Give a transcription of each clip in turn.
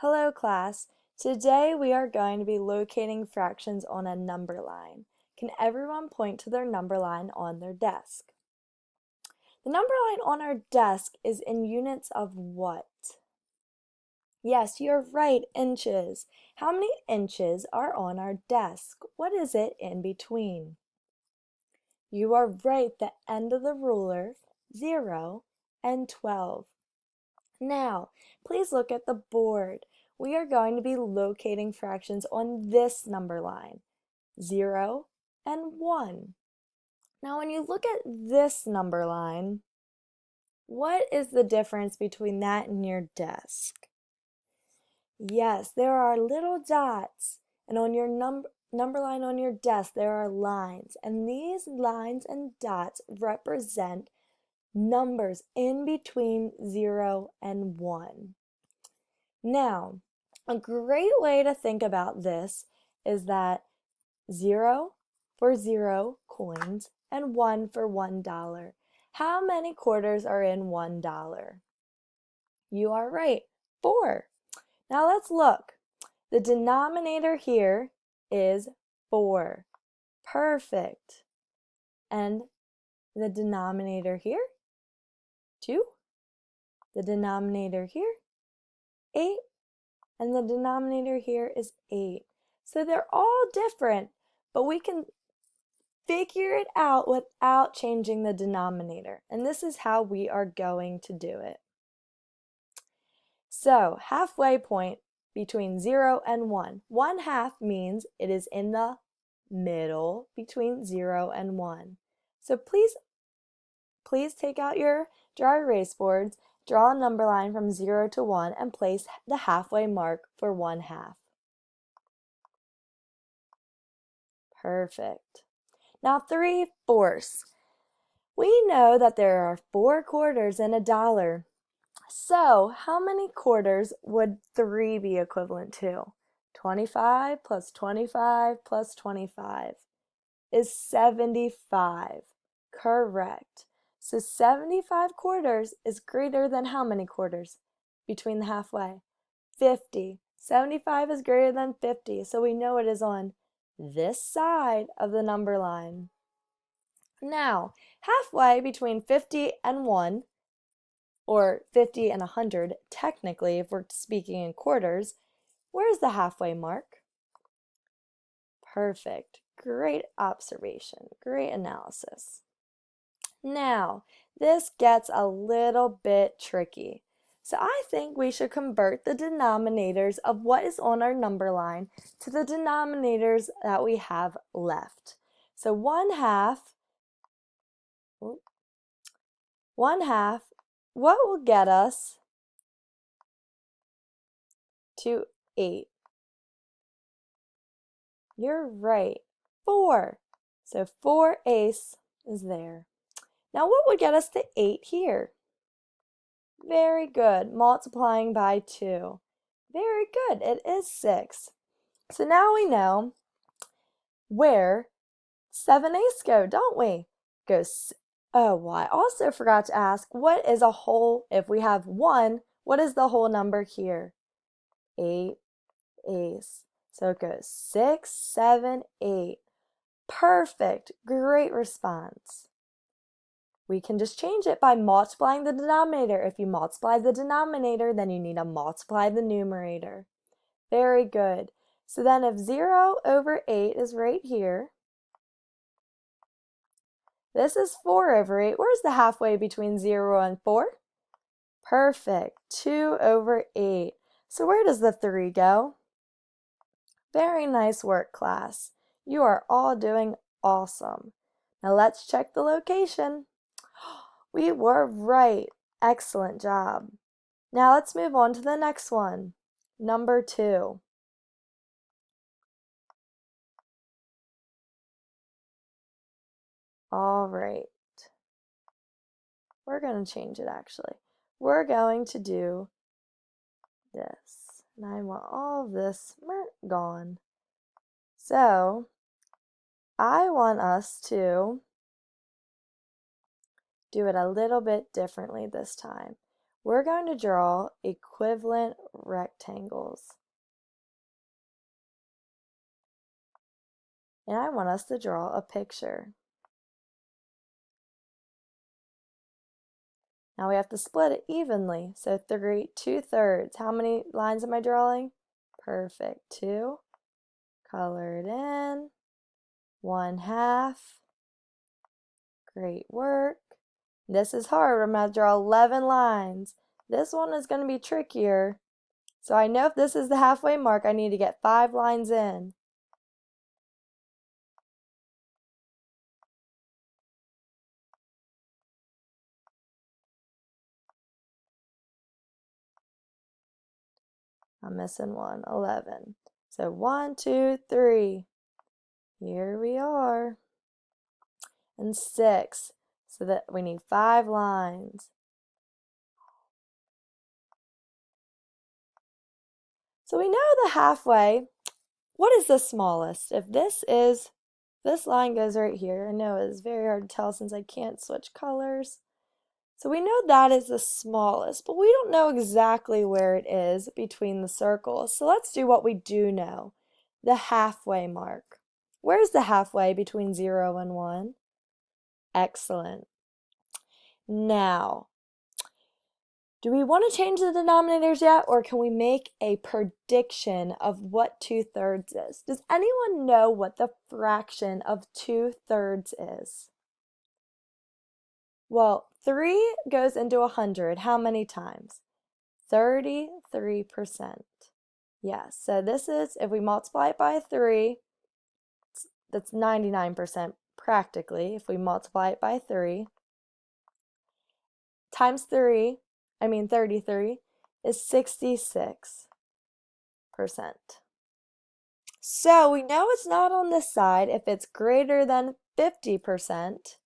Hello class. Today we are going to be locating fractions on a number line. Can everyone point to their number line on their desk? The number line on our desk is in units of what? Yes, you're right, inches. How many inches are on our desk? What is it in between? You are right, the end of the ruler, 0 and 12. Now, please look at the board. We are going to be locating fractions on this number line, 0 and 1. Now, when you look at this number line, what is the difference between that and your desk? Yes, there are little dots, and on your number line on your desk, there are lines, and these lines and dots represent numbers in between 0 and 1. Now, a great way to think about this is that 0 for 0 coins and 1 for $1. How many quarters are in $1? You are right, 4. Now let's look. The denominator here is 4. Perfect. And the denominator here, 2. The denominator here, 8. And the denominator here is 8. So they're all different, but we can figure it out without changing the denominator. And this is how we are going to do it. So halfway point between 0 and 1. 1/2 means it is in the middle between 0 and 1. So please take out your dry erase boards, draw a number line from 0 to 1, and place the halfway mark for 1/2. Perfect. Now 3/4. We know that there are 4 quarters in $1. So how many quarters would 3 be equivalent to? 25 plus 25 plus 25 is 75. Correct. So 75 quarters is greater than how many quarters between the halfway? 50. 75 is greater than 50, so we know it is on this side of the number line. Now, halfway between 50 and 1, or 50 and 100, technically, if we're speaking in quarters, where's the halfway mark? Perfect. Great observation. Great analysis. Now, this gets a little bit tricky. So I think we should convert the denominators of what is on our number line to the denominators that we have left. So 1/2, what will get us to 8? You're right, 4. So 4/8 is there. Now what would get us to 8 here? Very good, multiplying by 2. Very good, it is 6. So now we know where 7/8 go, don't we? Oh, I also forgot to ask, what is a whole, if we have 1, what is the whole number here? 8/8. So it goes 6, 7, 8. Perfect, great response. We can just change it by multiplying the denominator. If you multiply the denominator, then you need to multiply the numerator. Very good. So then if 0 over 8 is right here, this is 4 over 8. Where's the halfway between 0 and 4? Perfect, 2 over 8. So where does the 3 go? Very nice work, class. You are all doing awesome. Now let's check the location. We were right. Excellent job. Now let's move on to the next one. Number 2. All right. We're going to change it actually. We're going to do this. And I want all of this gone. So I want us to do it a little bit differently this time. we're going to draw equivalent rectangles. And I want us to draw a picture. Now we have to split it evenly. So 2/3. How many lines am I drawing? Perfect. 2. Color it in. 1/2. Great work. This is hard. I'm going to draw 11 lines. This one is going to be trickier. So I know if this is the halfway mark, I need to get 5 lines in. I'm missing one. 11. So 1, 2, 3. Here we are. And 6. So that we need 5 lines. So we know the halfway. What is the smallest? If this line goes right here. I know it's very hard to tell since I can't switch colors. So we know that is the smallest, but we don't know exactly where it is between the circles. So let's do what we do know. The halfway mark. Where's the halfway between 0 and 1? Excellent. Now, do we want to change the denominators yet, or can we make a prediction of what 2/3 is? Does anyone know what the fraction of 2/3 is? Well, 3 goes into 100 how many times? 33%. Yes, so this is, if we multiply it by 3, that's 99% practically. If we multiply it by 3, times 33, is 66%. So we know it's not on this side if it's greater than 50%.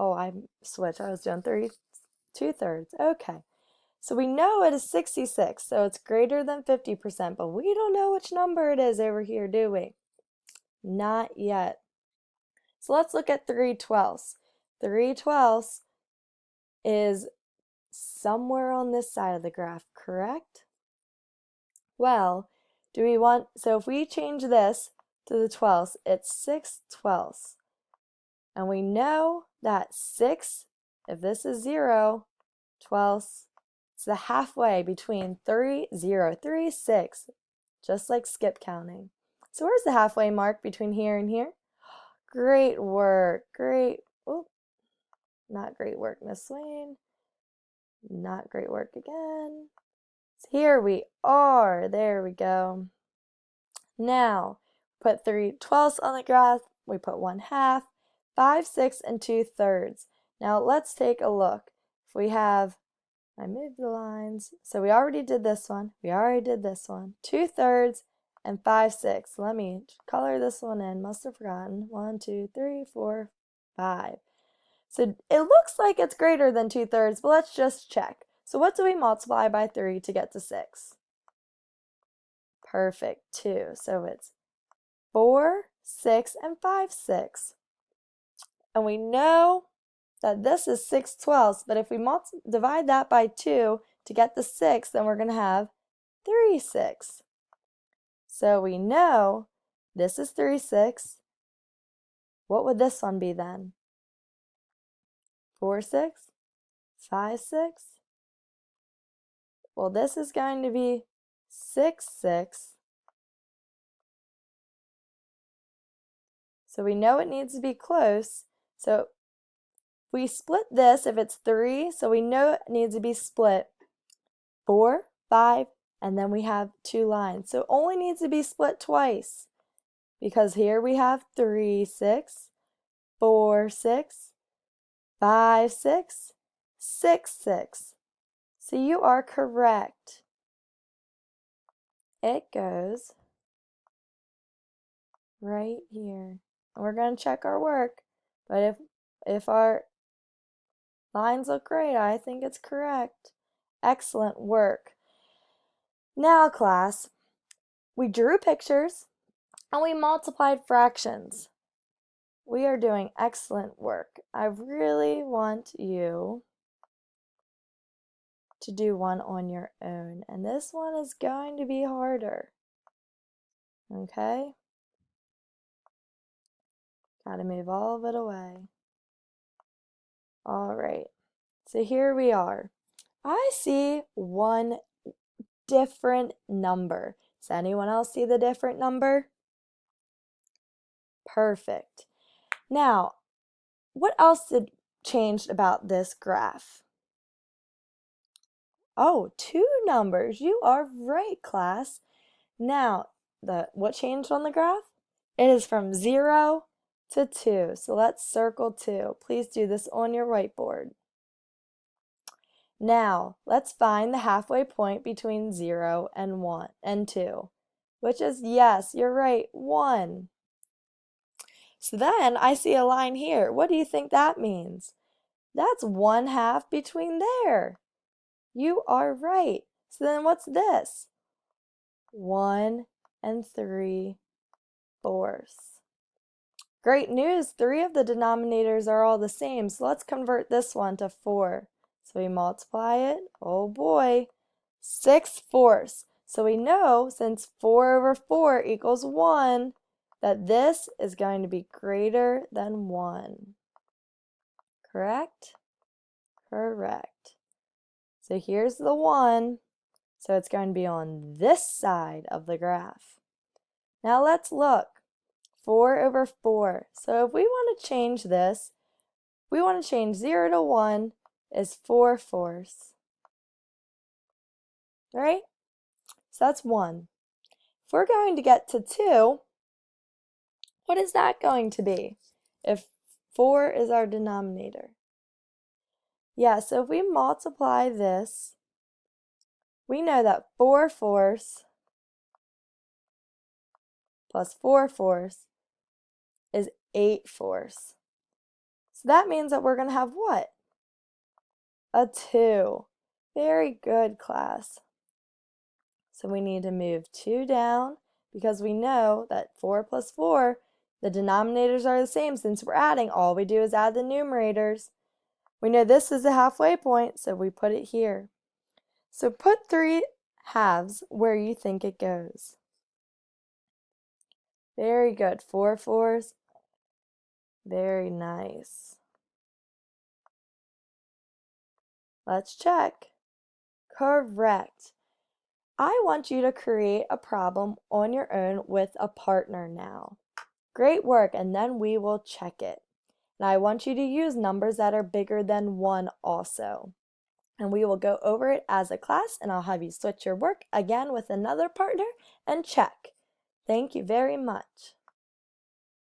Oh, I switched. I was doing 2/3. Okay. So we know it is 66, so it's greater than 50%, but we don't know which number it is over here, do we? Not yet. So let's look at 3/12. 3/12 is somewhere on this side of the graph, correct? Well, so if we change this to the 12ths, it's 6/12. And we know that 6, if this is 0, 12ths, it's the halfway between 0, 3, 6, just like skip counting. So where's the halfway mark between here and here? Great work, not great work, Miss Swain. Not great work again. So here we are, there we go. Now, put 3/12 on the graph, we put 1/2, 5, 6, and 2/3. Now let's take a look. If we have, I moved the lines, so we already did this one, 2/3 and 5, 6. Let me color this one in, must have forgotten. 1, 2, 3, 4, 5. So it looks like it's greater than 2/3, but let's just check. So what do we multiply by 3 to get to 6? Perfect, 2. So it's 4, 6, and 5, 6. And we know that this is 6/12, but if we divide that by 2 to get the 6, then we're going to have 3, 6. So we know this is 3, 6. What would this one be then? 4, 6, 5, 6. Well, this is going to be 6, 6. So we know it needs to be close. So we split this if it's 3, so we know it needs to be split 4, 5, and then we have 2 lines. So it only needs to be split twice because here we have 3, 6, 4, 6, 5, 6, 6, 6. So you are correct. It goes right here. And we're going to check our work, but if our lines look great, I think it's correct. Excellent work. Now, class, we drew pictures and we multiplied fractions. We are doing excellent work. I really want you to do one on your own, and this one is going to be harder. Okay? Gotta move all of it away. All right, so here we are. I see one different number. Does anyone else see the different number? Perfect. Now, what else changed about this graph? Oh, two numbers. You are right, class. Now, what changed on the graph? It is from 0 to 2. So let's circle 2. Please do this on your whiteboard. Now, let's find the halfway point between 0 and 1 and 2, which is, yes, you're right, 1. So then I see a line here. What do you think that means? That's 1/2 between there. You are right. So then what's this? 1 3/4. Great news, 3 of the denominators are all the same, so let's convert this one to 4. So we multiply it, oh boy, 6/4. So we know since 4/4 equals 1, that this is going to be greater than 1. Correct? Correct. So here's the 1. So it's going to be on this side of the graph. Now let's look. 4/4. So if we want to change this, we want to change 0 to 1 is 4/4. Right? So that's 1. If we're going to get to 2, what is that going to be? If 4 is our denominator. Yeah, so if we multiply this, we know that 4/4 plus 4/4 is 8/4. So that means that we're going to have what? A 2. Very good, class. So we need to move 2 down because we know that 4 plus 4, the denominators are the same since we're adding. All we do is add the numerators. We know this is the halfway point, so we put it here. So put 3/2 where you think it goes. Very good. 4/4. Very nice. Let's check. Correct. I want you to create a problem on your own with a partner now. Great work, and then we will check it. And I want you to use numbers that are bigger than 1 also. And we will go over it as a class, and I'll have you switch your work again with another partner and check. Thank you very much.